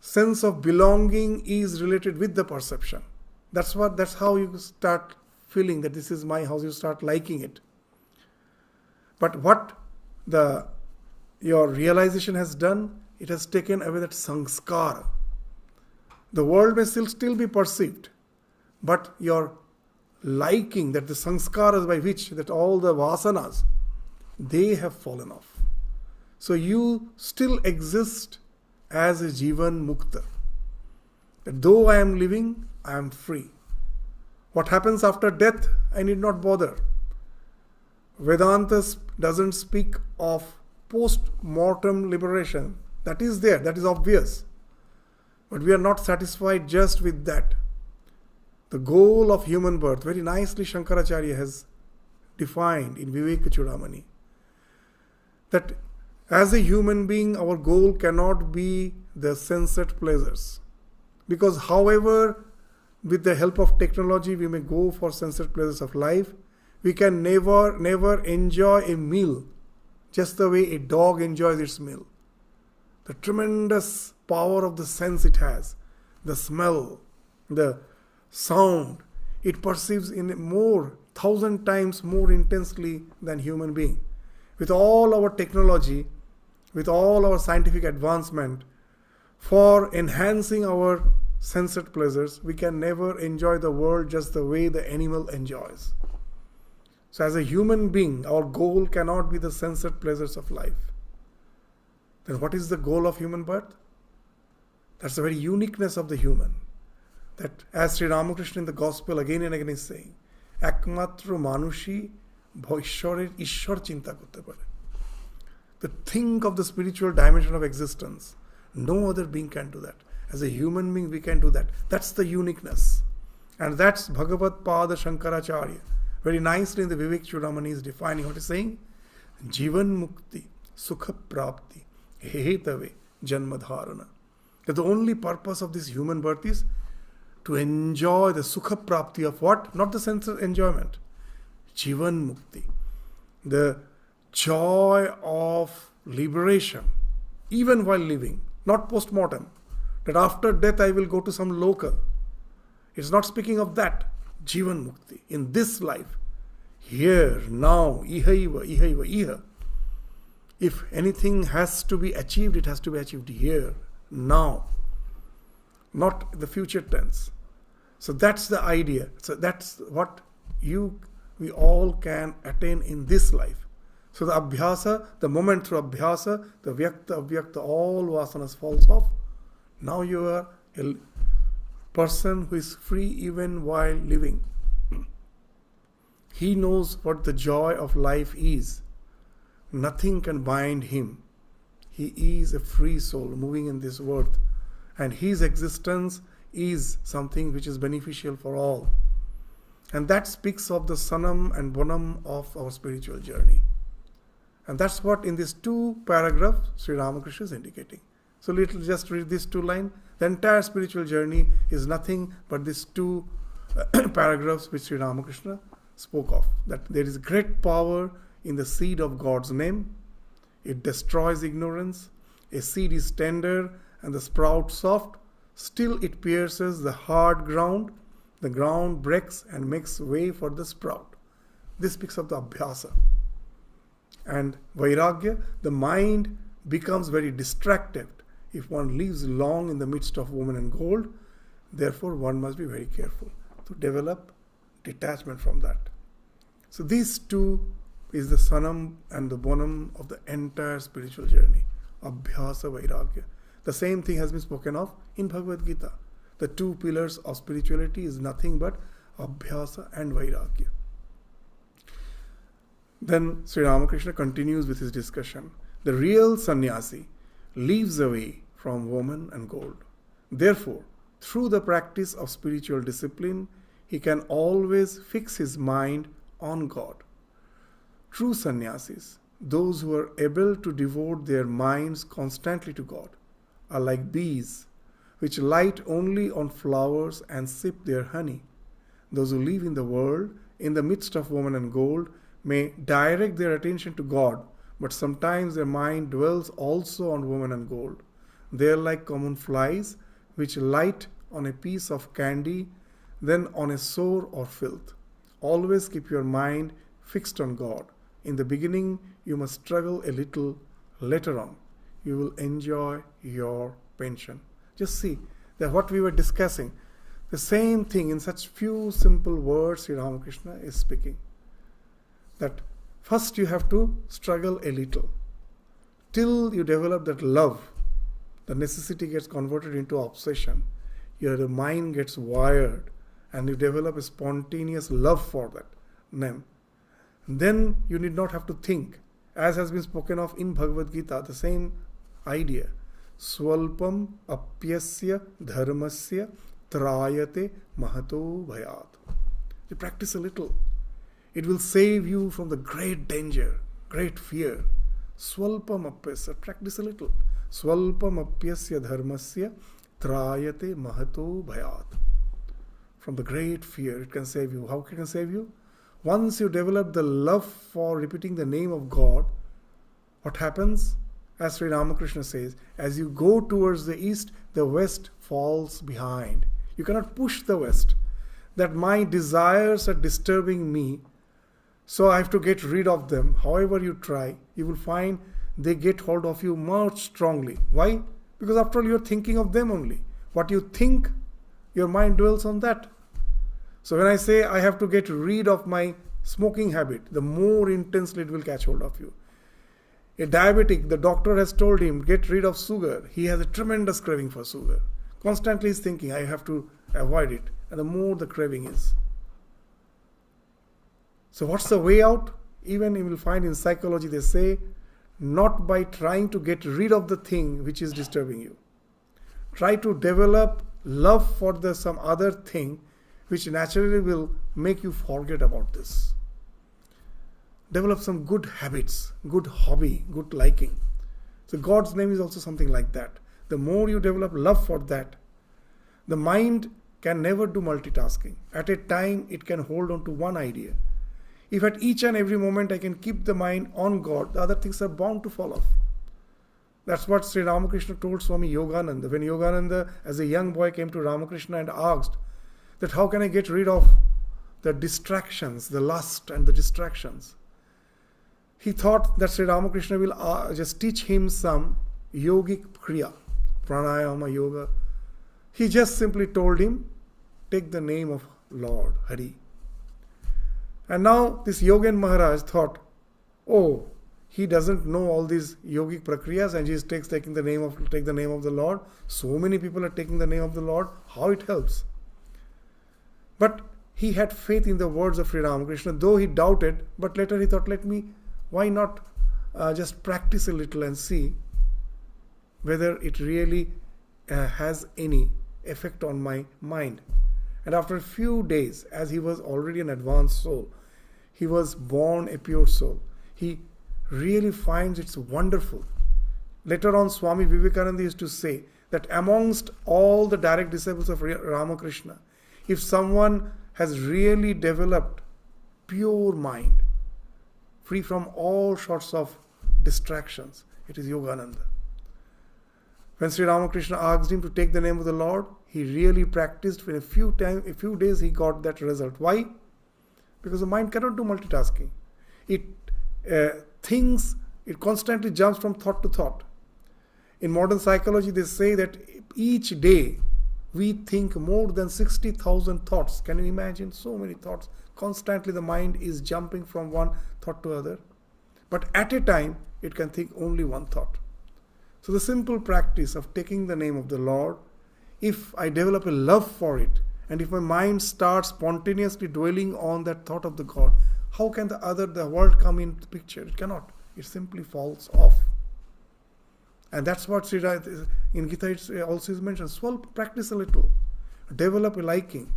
sense of belonging is related with the perception. That's how you start feeling that this is my house. You start liking it. But what your realization has done, it has taken away that sanskara. The world may still be perceived, but your liking, that the sanskaras by which that all the vasanas, they have fallen off. So you still exist as a jivan mukta. That though I am living, I am free. What happens after death, I need not bother. Vedanta doesn't speak of post-mortem liberation. That is there, that is obvious. But we are not satisfied just with that. The goal of human birth, very nicely Shankaracharya has defined in Viveka Chudamani, that as a human being, our goal cannot be the sensate pleasures. Because however, with the help of technology, we may go for sensate pleasures of life, we can never enjoy a meal just the way a dog enjoys its meal. The tremendous power of the sense it has, the smell, the sound, it perceives in 1,000 times more intensely than human being. with all our technology, with all our scientific advancement, for enhancing our sensate pleasures, we can never enjoy the world just the way the animal enjoys. So as a human being, our goal cannot be the sensate pleasures of life. Then what is the goal of human birth? That's the very uniqueness of the human. That as Sri Ramakrishna in the Gospel again and again is saying, একমাত্র মানুষই ঈশ্বরের ঈশ্বর চিন্তা করতে পারে. The thing of the spiritual dimension of existence, no other being can do that. As a human being, we can do that. That's the uniqueness. And that's Bhagavad Pada Shankaracharya. Very nicely in the Vivek Chudamani is defining what he's saying. Jivan Mukti, Sukha Prapti, Hetave, Janmadharana. That the only purpose of this human birth is to enjoy the Sukha Prapti of what? Not the sense of enjoyment. Jivan Mukti. The joy of liberation, even while living, not post-mortem. That after death I will go to some local. It's not speaking of that. Jivan Mukti. In this life, here, now, iha. If anything has to be achieved, it has to be achieved here, now. Not the future tense. So that's the idea. So that's what we all can attain in this life. So the abhyasa, the moment through abhyasa, the vyakta, avyakta, all vasanas falls off. Now you are a person who is free even while living. He knows what the joy of life is. Nothing can bind him. He is a free soul moving in this world. And his existence is something which is beneficial for all. And that speaks of the sanam and bonam of our spiritual journey. And that's what in these two paragraphs Sri Ramakrishna is indicating. So let's just read these two lines. The entire spiritual journey is nothing but these two paragraphs which Sri Ramakrishna spoke of. That there is great power in the seed of God's name. It destroys ignorance. A seed is tender and the sprout soft. Still it pierces the hard ground. The ground breaks and makes way for the sprout. This speaks of the abhyasa. And vairagya, the mind becomes very distracted if one lives long in the midst of woman and gold. Therefore, one must be very careful to develop detachment from that. So these two is the sanam and the bonam of the entire spiritual journey. Abhyasa, vairagya. The same thing has been spoken of in Bhagavad Gita. The two pillars of spirituality is nothing but abhyasa and vairagya. Then Sri Ramakrishna continues with his discussion. The real sannyasi leaves away from woman and gold. Therefore, through the practice of spiritual discipline, he can always fix his mind on God. True sannyasis, those who are able to devote their minds constantly to God, are like bees which light only on flowers and sip their honey. Those who live in the world, in the midst of woman and gold, may direct their attention to God, but sometimes their mind dwells also on woman and gold. They are like common flies which light on a piece of candy, then on a sore or filth. Always keep your mind fixed on God. In the beginning, you must struggle a little. Later on, you will enjoy your pension. Just see that what we were discussing, the same thing in such few simple words Sri Ramakrishna is speaking. That first you have to struggle a little. Till you develop that love, the necessity gets converted into obsession. Your mind gets wired and you develop a spontaneous love for that name. Then you need not have to think. As has been spoken of in Bhagavad Gita, the same idea. Swalpam apyasya dharmasya trayate mahato bhayat. You practice a little. It will save you from the great danger, great fear. Swalpam apyasya, practice a little. Swalpam apyasya dharmasya trayate mahato bhayat. From the great fear, it can save you. How can it save you? Once you develop the love for repeating the name of God, what happens? As Sri Ramakrishna says, as you go towards the east, the west falls behind. You cannot push the west. That my desires are disturbing me, So I have to get rid of them. However you try, you will find they get hold of you more strongly. Why? Because after all, you're thinking of them only. What you think, your mind dwells on that. So when I say I have to get rid of my smoking habit, the more intensely it will catch hold of you. A diabetic, the doctor has told him, get rid of sugar. He has a tremendous craving for sugar. Constantly is thinking, I have to avoid it. And the more the craving is. So what's the way out? Even you will find in psychology they say, not by trying to get rid of the thing which is disturbing you. Try to develop love for some other thing which naturally will make you forget about this. Develop some good habits, good hobby, good liking. So God's name is also something like that. The more you develop love for that, the mind can never do multitasking. At a time, it can hold on to one idea. If at each and every moment I can keep the mind on God, the other things are bound to fall off. That's what Sri Ramakrishna told Swami Yogananda. When Yogananda, as a young boy, came to Ramakrishna and asked that how can I get rid of the distractions, the lust and the distractions. He thought that Sri Ramakrishna will just teach him some yogic kriya, pranayama, yoga. He just simply told him, take the name of Lord, Hari. And now this Yogen Maharaj thought, oh, he doesn't know all these yogic prakriyas and he takes take the name of the Lord. So many people are taking the name of the Lord. How it helps? But he had faith in the words of Sri Ramakrishna, though he doubted. But later he thought, why not just practice a little and see whether it really has any effect on my mind. And after a few days, as he was already an advanced soul, he was born a pure soul. He really finds it's wonderful. Later on, Swami Vivekananda used to say that amongst all the direct disciples of Ramakrishna, if someone has really developed pure mind, free from all sorts of distractions, it is Yogananda. When Sri Ramakrishna asked him to take the name of the Lord, he really practiced. In a few days, he got that result. Why? Because the mind cannot do multitasking. It thinks, it constantly jumps from thought to thought. In modern psychology, they say that each day we think more than 60,000 thoughts. Can you imagine? So many thoughts. Constantly the mind is jumping from one thought to other. But at a time, it can think only one thought. So the simple practice of taking the name of the Lord, if I develop a love for it, and if my mind starts spontaneously dwelling on that thought of the God, how can the world come into the picture? It cannot. It simply falls off. And that's what in Gita it also is mentioned. Practice a little. Develop a liking.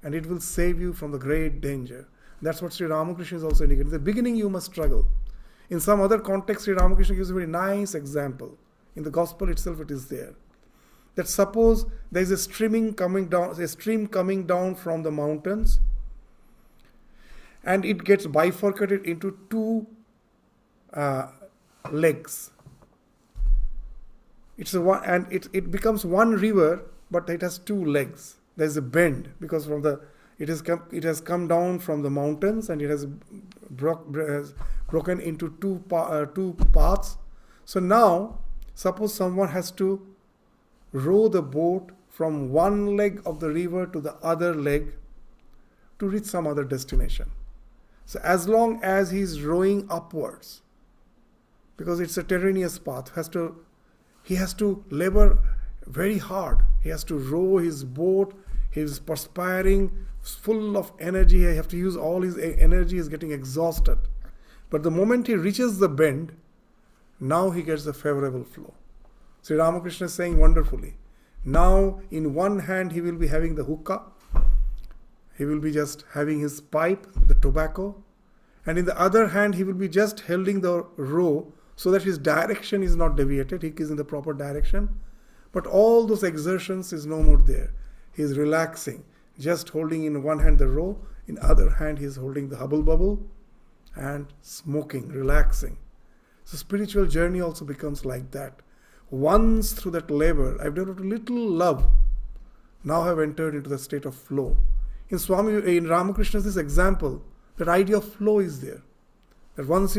And it will save you from the great danger. That's what Sri Ramakrishna is also indicating. In the beginning you must struggle. In some other context, Sri Ramakrishna gives a very nice example. In the gospel itself it is there. That suppose there is a stream coming down from the mountains, and it gets bifurcated into two legs. It becomes one river, but it has two legs. There is a bend because it has come down from the mountains and it has broken into two paths. So now, suppose someone has to row the boat from one leg of the river to the other leg to reach some other destination. So as long as he is rowing upwards, because it's a terraneous path, he has to labor very hard. He has to row his boat. He is perspiring, full of energy. He has to use all his energy. He is getting exhausted. But the moment he reaches the bend, now he gets the favorable flow. Sri Ramakrishna is saying wonderfully. Now, in one hand, he will be having the hookah. He will be just having his pipe, the tobacco. And in the other hand, he will be just holding the row so that his direction is not deviated. He is in the proper direction. But all those exertions is no more there. He is relaxing, just holding in one hand the row. In other hand, he is holding the hubble bubble and smoking, relaxing. So spiritual journey also becomes like that. Once through that labor, I've developed a little love. Now I've entered into the state of flow. In Ramakrishna's this example, That idea of flow is there. That once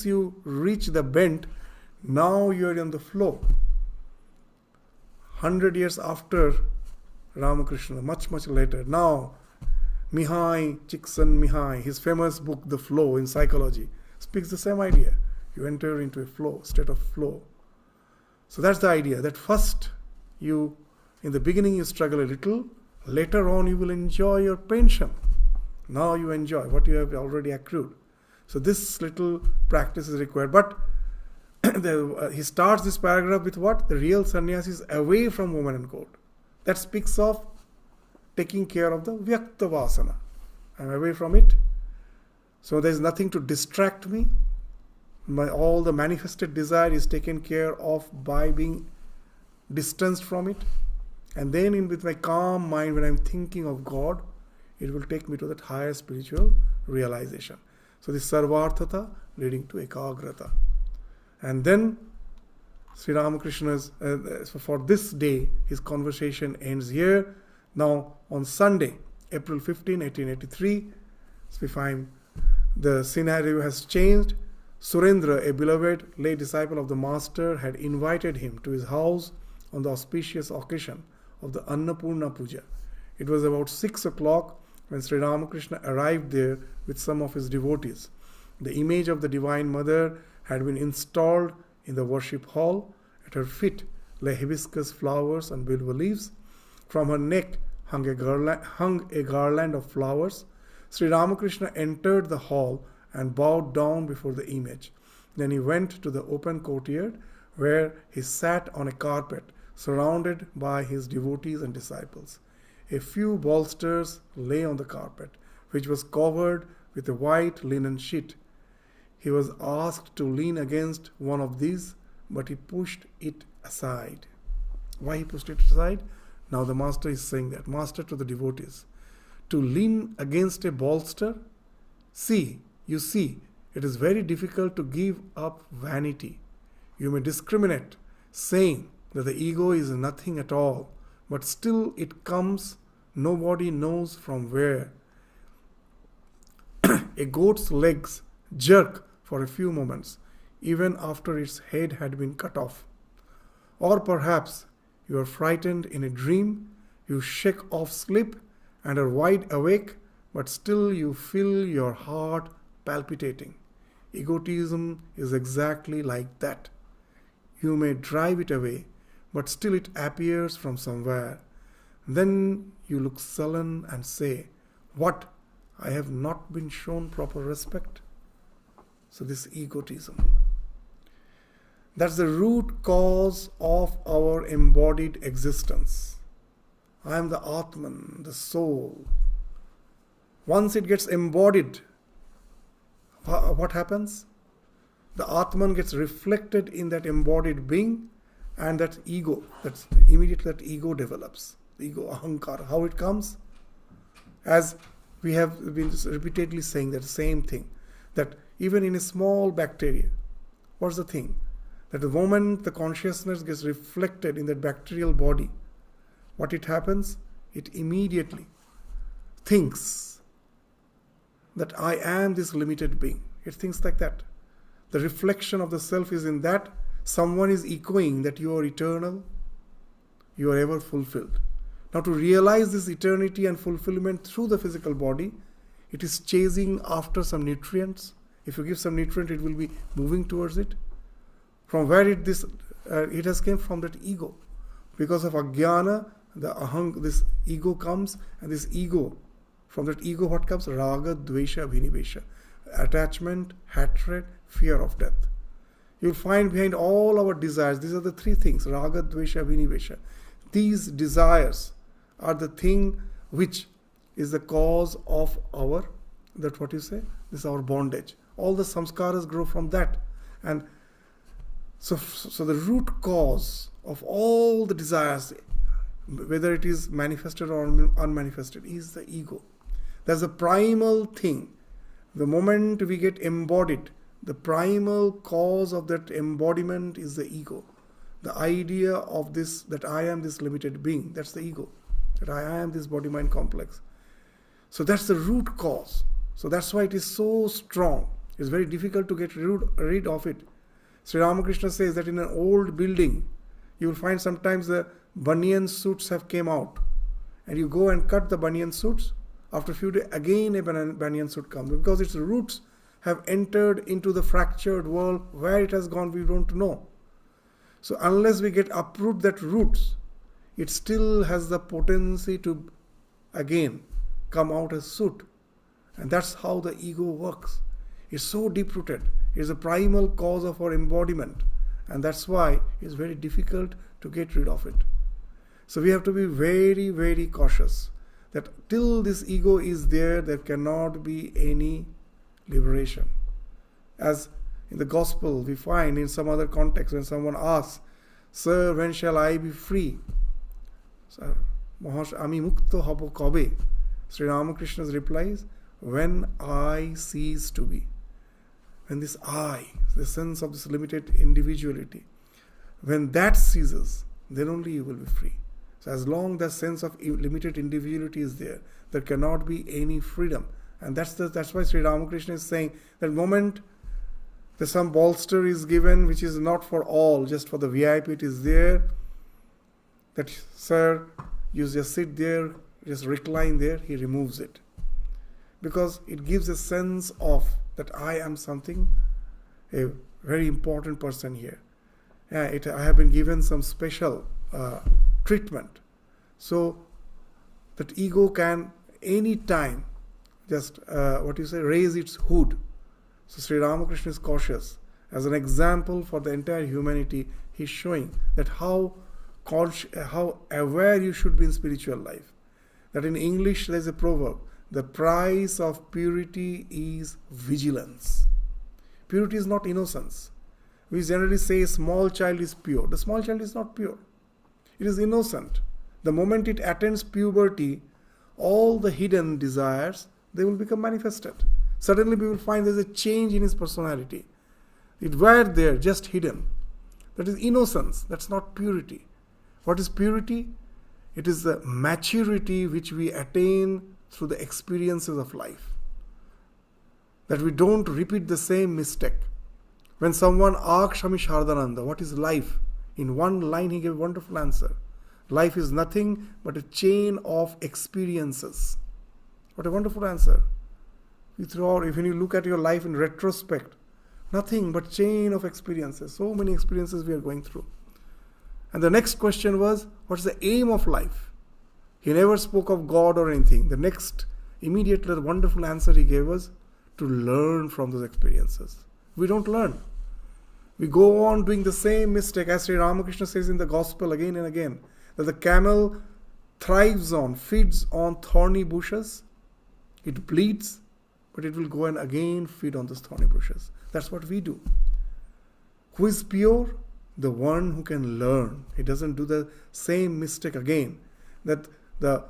you reach the bend, now you are in the flow. 100 years after Ramakrishna, much later, now Mihai Csikszentmihalyi, his famous book The Flow in Psychology, speaks the same idea. You enter into a flow, state of flow. So that's the idea, that first in the beginning you struggle a little, later on you will enjoy your pension. Now you enjoy what you have already accrued. So this little practice is required. But he starts this paragraph with what? The real sannyasi is away from woman and court. That speaks of taking care of the vyakta vasana. I'm away from it. So there's nothing to distract me. All the manifested desire is taken care of by being distanced from it. And then with my calm mind, when I'm thinking of God, it will take me to that higher spiritual realization. So this sarvarthata leading to ekagrata. And then Sri Ramakrishna's, for this day, his conversation ends here. Now on Sunday, April 15, 1883, so we find the scenario has changed. Surendra, a beloved lay disciple of the master, had invited him to his house on the auspicious occasion of the Annapurna Puja. It was about 6 o'clock when Sri Ramakrishna arrived there with some of his devotees. The image of the Divine Mother had been installed in the worship hall. At her feet lay hibiscus flowers and bilva leaves. From her neck hung a garland of flowers. Sri Ramakrishna entered the hall and bowed down before the image. Then he went to the open courtyard where he sat on a carpet surrounded by his devotees and disciples. A few bolsters lay on the carpet, which was covered with a white linen sheet. He was asked to lean against one of these, but he pushed it aside. Why he pushed it aside? Now the master is saying that. Master to the devotees. To lean against a bolster? You see, it is very difficult to give up vanity. You may discriminate, saying that the ego is nothing at all, but still it comes, nobody knows from where. A goat's legs jerk for a few moments, even after its head had been cut off. Or perhaps you are frightened in a dream, you shake off sleep and are wide awake, but still you feel your heart palpitating. Egotism is exactly like that. You may drive it away, but still it appears from somewhere. Then you look sullen and say, "What? I have not been shown proper respect?" So this egotism. That's the root cause of our embodied existence. I am the Atman, the soul. Once it gets embodied, what happens? The Atman gets reflected in that embodied being, and that ego, immediately that ego develops. The ego, ahankara. How it comes? As we have been repeatedly saying that same thing, that even in a small bacteria, what's the thing? That the moment the consciousness gets reflected in that bacterial body, what it happens? It immediately thinks that I am this limited being. It thinks like that. The reflection of the self is in that. Someone is echoing that you are eternal, you are ever fulfilled. Now to realize this eternity and fulfillment through the physical body, it is chasing after some nutrients. If you give some nutrient, it will be moving towards it. From where it has came from that ego. Because of ajnana, this ego comes, and this ego, from that ego what comes? Raga, dvesha, abhinivesha. Attachment, hatred, fear of death. You'll find behind all our desires, these are the three things, raga, dvesha, abhinivesha. These desires are the thing which is the cause of our, that what you say? This is our bondage. All the samskaras grow from that. And so the root cause of all the desires, whether it is manifested or unmanifested, is the ego. That's the primal thing. The moment we get embodied, the primal cause of that embodiment is the ego. The idea of this, that I am this limited being, that's the ego. That I am this body-mind complex. So that's the root cause. So that's why it is so strong. It's very difficult to get rid of it. Sri Ramakrishna says that in an old building, you will find sometimes the banyan suits have came out. And you go and cut the banyan suits. After a few days, again a banyan suit comes. Because its roots have entered into the fractured world. Where it has gone, we don't know. So unless we get uproot that roots, it still has the potency to again come out as soot. And that's how the ego works. It's so deep-rooted. It's the primal cause of our embodiment. And that's why it's very difficult to get rid of it. So we have to be very, very cautious that till this ego is there, there cannot be any liberation. As in the gospel, we find in some other context when someone asks, "Sir, when shall I be free?" Sir, Ami mukto habo kabe. Sri Ramakrishna's replies, "When I cease to be." When this I, the sense of this limited individuality, when that ceases, then only you will be free. So as long the sense of limited individuality is there, there cannot be any freedom. And that's why Sri Ramakrishna is saying that moment there's some bolster is given which is not for all, just for the VIP it is there, that sir, you just sit there, just recline there, he removes it. Because it gives a sense of that I am something, a very important person here. I have been given some special treatment. So that ego can any time just raise its hood. So Sri Ramakrishna is cautious. As an example for the entire humanity, he's showing that how aware you should be in spiritual life. That in English there is a proverb, the price of purity is vigilance. Purity is not innocence. We generally say a small child is pure. The small child is not pure. It is innocent. The moment it attains puberty, all the hidden desires, they will become manifested. Suddenly we will find there is a change in his personality. It were there, just hidden. That is innocence. That's not purity. What is purity? It is the maturity which we attain through the experiences of life. That we don't repeat the same mistake. When someone asked Swami Shardananda, what is life? In one line he gave a wonderful answer. Life is nothing but a chain of experiences. What a wonderful answer. When you look at your life in retrospect, nothing but chain of experiences. So many experiences we are going through. And the next question was, what's the aim of life? He never spoke of God or anything. The next, immediately the wonderful answer he gave was to learn from those experiences. We don't learn. We go on doing the same mistake, as Sri Ramakrishna says in the gospel again and again, that the camel feeds on thorny bushes. It bleeds, but it will go and again feed on those thorny bushes. That's what we do. Who is pure? The one who can learn. He doesn't do the same mistake again. That the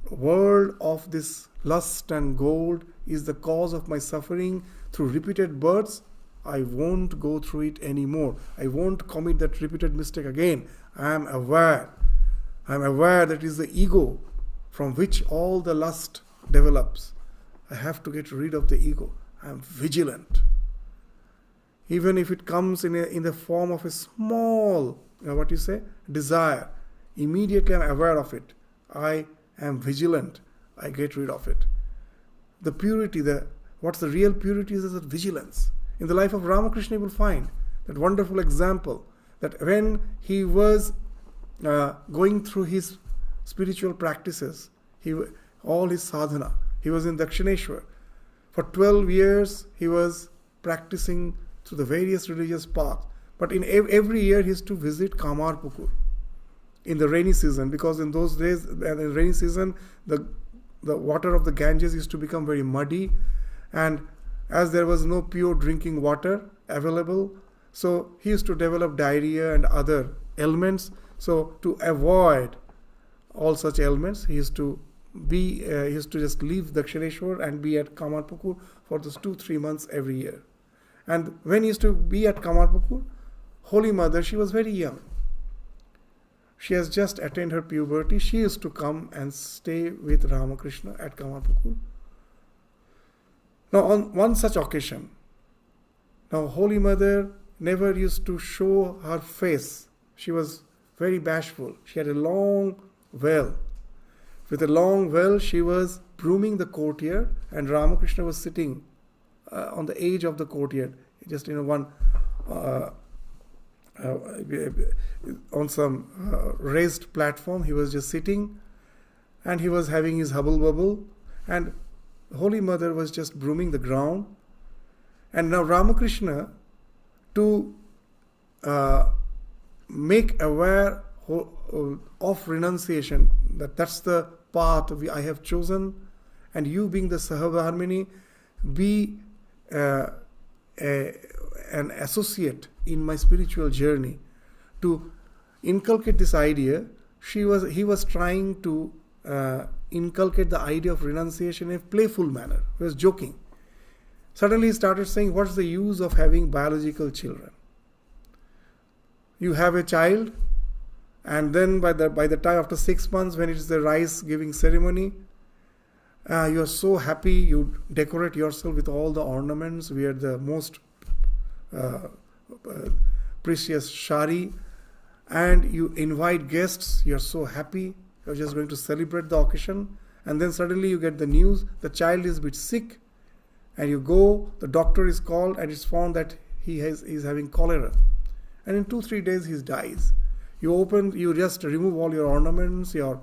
world of this lust and gold is the cause of my suffering through repeated births. I won't go through it anymore. I won't commit that repeated mistake again. I am aware. I am aware that it is the ego from which all the lust develops. I have to get rid of the ego. I am vigilant. Even if it comes in the form of a small, desire, immediately I am aware of it. I am vigilant. I get rid of it. The purity, what's the real purity is that vigilance. In the life of Ramakrishna, you will find that wonderful example that when he was going through his spiritual practices, all his sadhana, he was in Dakshineshwar. For 12 years, he was practicing through the various religious paths. But in every year, he used to visit Kamarpukur in the rainy season, because in those days, in the rainy season, the water of the Ganges used to become very muddy, and as there was no pure drinking water available, so he used to develop diarrhea and other ailments. So to avoid all such ailments, he used to just leave Dakshineshwar and be at Kamarpukur for those 2-3 months every year. And when he used to be at Kamarpukur, Holy Mother, she was very young. She has just attained her puberty. She used to come and stay with Ramakrishna at Kamarpukur. Now, on one such occasion, now Holy Mother never used to show her face. She was very bashful. She had a long veil. With a long veil, she was brooming the courtyard, and Ramakrishna was sitting on the edge of the courtyard, just one on some raised platform. He was just sitting, and he was having his hubble bubble, and Holy Mother was just brooming the ground. And now Ramakrishna, to make aware of renunciation, that's the path I have chosen, and you being the Sahavarmini, be an associate in my spiritual journey. To inculcate this idea, he was trying to inculcate the idea of renunciation in a playful manner. He was joking. Suddenly he started saying, what's the use of having biological children? You have a child, and then by the time after 6 months, when it is the rice giving ceremony, you are so happy, you decorate yourself with all the ornaments, wear the most precious shari, and you invite guests, you are so happy, you are just going to celebrate the occasion, and then suddenly you get the news, the child is a bit sick, and you go, the doctor is called, and it's found that he is having cholera. And in 2-3 days he dies. You just remove all your ornaments, your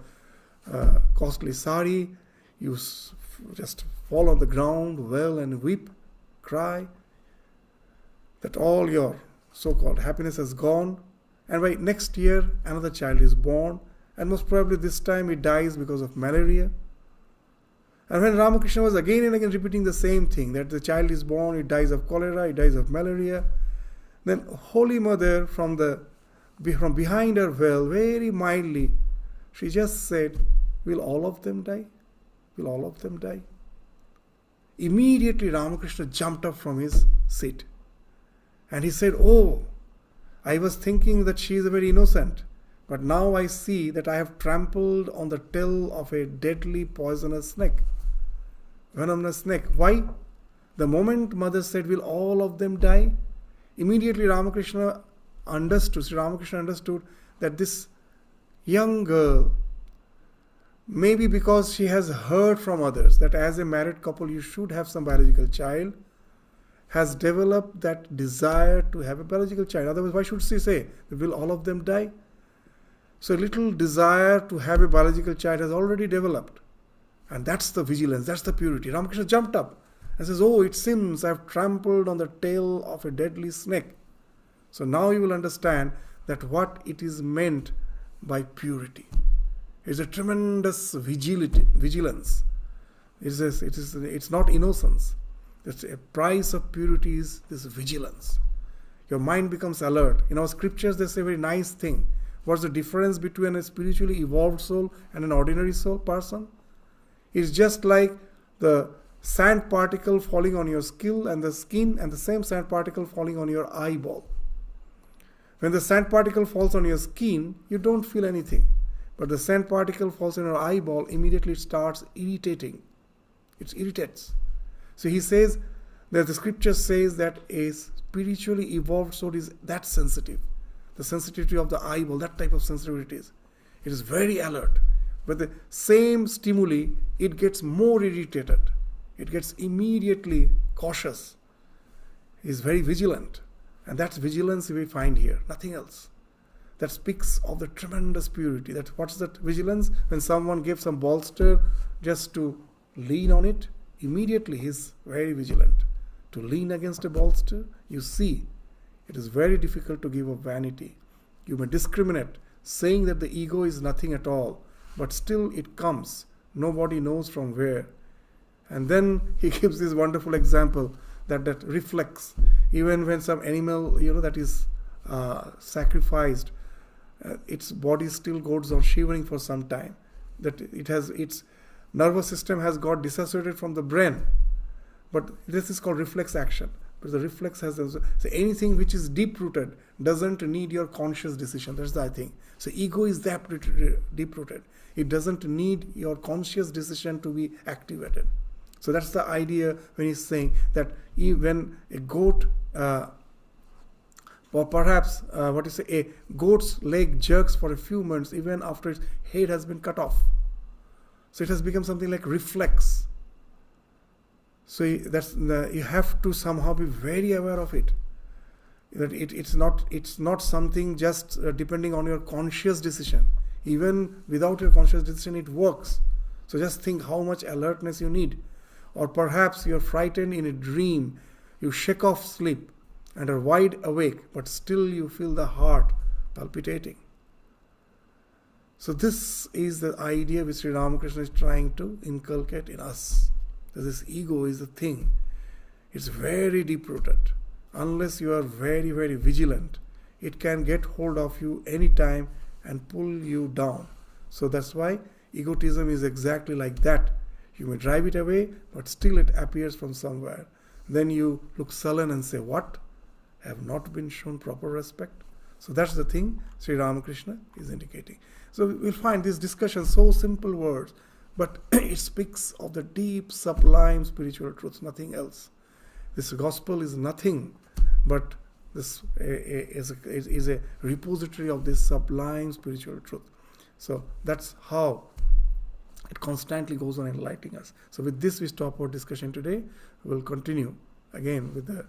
costly sari, you just fall on the ground, wail and weep, cry, that all your so-called happiness has gone. And by next year, another child is born, and most probably this time he dies because of malaria. And when Ramakrishna was again and again repeating the same thing, that the child is born, he dies of cholera, he dies of malaria, then Holy Mother from behind her veil, very mildly, she just said, will all of them die? Will all of them die? Immediately Ramakrishna jumped up from his seat. And he said, oh, I was thinking that she is very innocent. But now I see that I have trampled on the tail of a deadly poisonous snake. Venomous snake. Why? The moment Mother said, will all of them die? Immediately Ramakrishna understood that this young girl, maybe because she has heard from others that as a married couple you should have some biological child, has developed that desire to have a biological child. Otherwise, why should she say, will all of them die? So a little desire to have a biological child has already developed. And that's the vigilance, that's the purity. Ramakrishna jumped up and says, oh, it seems I have trampled on the tail of a deadly snake. So now you will understand that what it is meant by purity. It's a tremendous vigilance. It's not innocence. It's a price of purity is this vigilance. Your mind becomes alert. In our scriptures, they say a very nice thing. What's the difference between a spiritually evolved soul and an ordinary soul person? It's just like the sand particle falling on your skin and the same sand particle falling on your eyeball. When the sand particle falls on your skin, you don't feel anything. But the sand particle falls on your eyeball, immediately it starts irritating. It irritates. So he says that the scripture says that a spiritually evolved soul is that sensitive. The sensitivity of the eyeball, that type of sensitivity it is. It is very alert. But the same stimuli, it gets more irritated. It gets immediately cautious. It is very vigilant. And that's vigilance we find here, nothing else. That speaks of the tremendous purity. What's that vigilance? When someone gives some bolster just to lean on it, immediately he's very vigilant. To lean against a bolster, you see, it is very difficult to give up vanity. You may discriminate, saying that the ego is nothing at all, but still it comes. Nobody knows from where. And then he gives this wonderful example that reflects, even when some animal, that is sacrificed, its body still goes on shivering for some time. That its nervous system has got dissociated from the brain. But this is called reflex action. But the reflex has so anything which is deep-rooted doesn't need your conscious decision. That's the thing. So ego is that deep-rooted. It doesn't need your conscious decision to be activated. So that's the idea when he's saying that when a goat, or perhaps a goat's leg jerks for a few months even after its head has been cut off. So it has become something like reflex. So you have to somehow be very aware of it. That it's not something just depending on your conscious decision. Even without your conscious decision, it works. So just think how much alertness you need. Or perhaps you're frightened in a dream, you shake off sleep and are wide awake, but still you feel the heart palpitating. So this is the idea which Sri Ramakrishna is trying to inculcate in us. That this ego is the thing. It's very deep-rooted. Unless you are very, very vigilant, it can get hold of you anytime and pull you down. So that's why egotism is exactly like that. You may drive it away, but still it appears from somewhere. Then you look sullen and say, what? I have not been shown proper respect. So that's the thing Sri Ramakrishna is indicating. So we'll find this discussion so simple words, but it speaks of the deep, sublime spiritual truths, nothing else. This gospel is nothing but this is a repository of this sublime spiritual truth. So that's how it constantly goes on enlightening us. So with this we stop our discussion today. We'll continue again with the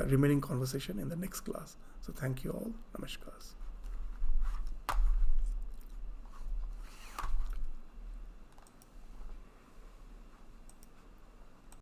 remaining conversation in the next class. So thank you all. Namaskars.